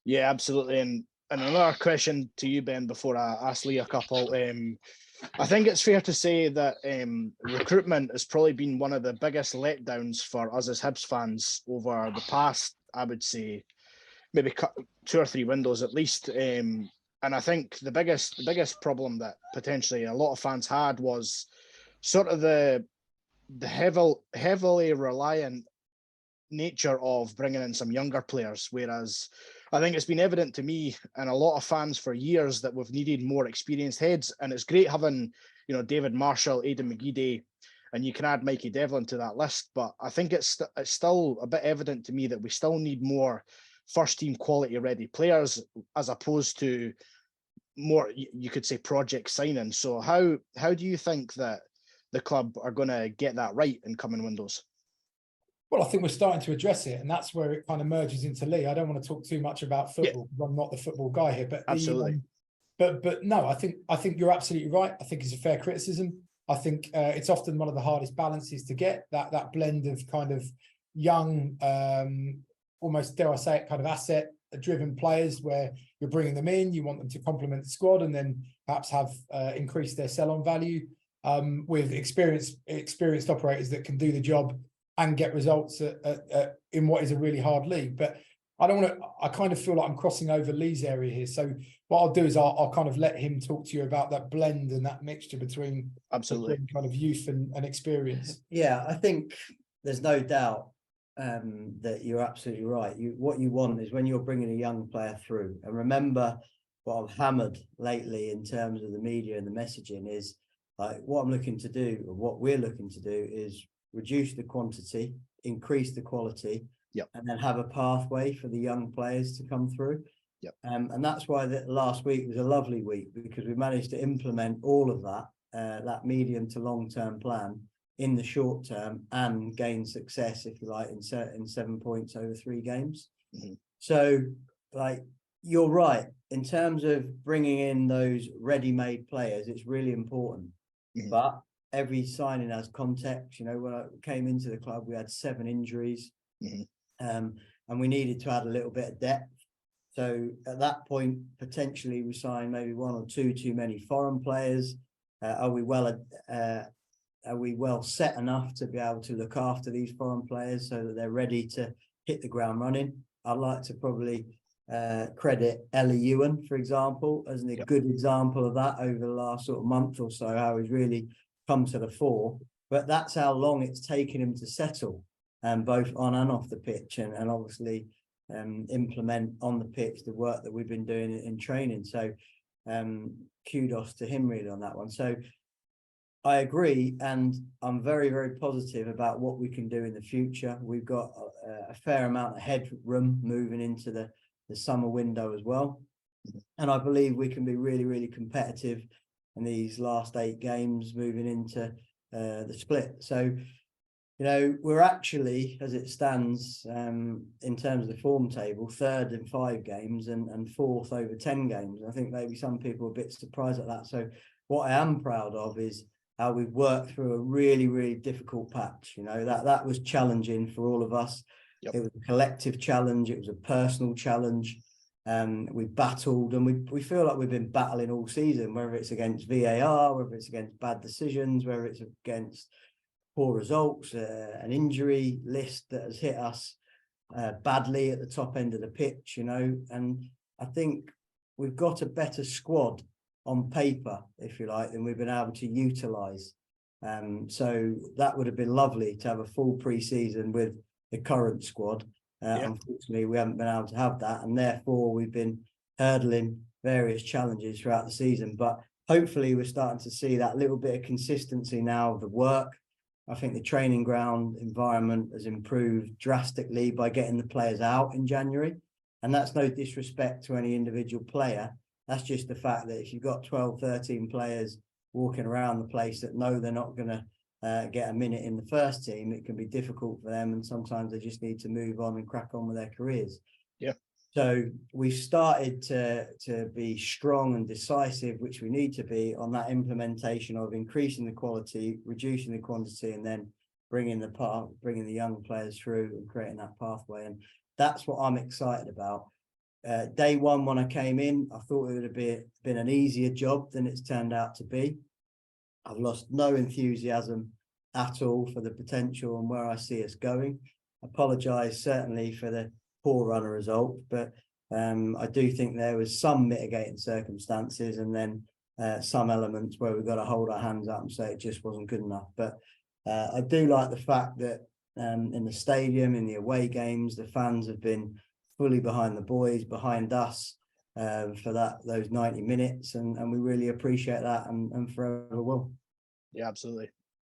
Yeah, absolutely. And another question to you, Ben, before I ask Lee a couple. I think it's fair to say that recruitment has probably been one of the biggest letdowns for us as Hibs fans over the past, I would say, maybe 2 or 3 windows at least. And I think the biggest problem that potentially a lot of fans had was sort of the heavily reliant nature of bringing in some younger players, whereas I think it's been evident to me and a lot of fans for years that we've needed more experienced heads, and it's great having David Marshall, Aidan McGeady, and you can add Mikey Devlin to that list, but I think it's still a bit evident to me that we still need more first team quality ready players as opposed to more, you could say, project signing. So how do you think that the club are going to get that right in coming windows? Well, I think we're starting to address it, and that's where it kind of merges into Lee. I don't want to talk too much about football because I'm not the football guy here, but absolutely. But no, I think you're absolutely right. I think it's a fair criticism. I think it's often one of the hardest balances to get, that blend of kind of young, almost, dare I say it, kind of asset-driven players where you're bringing them in, you want them to complement the squad and then perhaps have increased their sell-on value, with experienced operators that can do the job and get results in what is a really hard league. But I kind of feel like I'm crossing over Lee's area here. So what I'll do is I'll kind of let him talk to you about that blend and that mixture between kind of youth and experience. Yeah, I think there's no doubt that you're absolutely right. What you want is when you're bringing a young player through, and remember what I've hammered lately in terms of the media and the messaging is like what I'm looking to do, or what we're looking to do is reduce the quantity, increase the quality, and then have a pathway for the young players to come through. And that's why the last week was a lovely week, because we managed to implement all of that medium to long-term plan in the short term and gain success, if you like, in 7 points over 3 games. So, like, you're right. In terms of bringing in those ready-made players, it's really important. But every signing has context. When I came into the club, we had 7 injuries, and we needed to add a little bit of depth. So at that point, potentially we signed maybe 1 or 2 too many foreign players. Are we well set enough to be able to look after these foreign players so that they're ready to hit the ground running? I'd like to probably credit Ellie Ewan, for example, as a good example of that over the last sort of month or so, how he's really come to the fore. But that's how long it's taken him to settle, both on and off the pitch, and obviously implement on the pitch the work that we've been doing in training. So kudos to him really on that one. So I agree, and I'm very, very positive about what we can do in the future. We've got a fair amount of headroom moving into the summer window as well, and I believe we can be really, really competitive in these last 8 games moving into the split. So we're actually, as it stands, in terms of the form table, 3rd in 5 games and 4th over 10 games. I think maybe some people are a bit surprised at that. So what I am proud of is how we've worked through a really, really difficult patch. That was challenging for all of us. It was a collective challenge. It was a personal challenge. We battled, and we feel like we've been battling all season, whether it's against VAR, whether it's against bad decisions, whether it's against poor results, an injury list that has hit us badly at the top end of the pitch, and I think we've got a better squad on paper, if you like, than we've been able to utilise. So that would have been lovely to have a full pre-season with the current squad. Unfortunately, we haven't been able to have that, and therefore we've been hurdling various challenges throughout the season. But hopefully we're starting to see that little bit of consistency now of the work. I think the training ground environment has improved drastically by getting the players out in January. And that's no disrespect to any individual player. That's just the fact that if you've got 12, 13 players walking around the place that know they're not going to get a minute in the first team, it can be difficult for them. And sometimes they just need to move on and crack on with their careers. So we've started to be strong and decisive, which we need to be, on that implementation of increasing the quality, reducing the quantity, and then bringing the young players through and creating that pathway. And that's what I'm excited about. day one, when I came in, I thought it would have been an easier job than it's turned out to be. I've lost no enthusiasm at all for the potential and where I see us going. Apologise certainly for the poor runner result, but I do think there was some mitigating circumstances, and then some elements where we've got to hold our hands up and say it just wasn't good enough. But I do like the fact that in the stadium, in the away games, the fans have been fully behind the boys, behind us for those 90 minutes, and we really appreciate that, and forever will. Yeah, absolutely.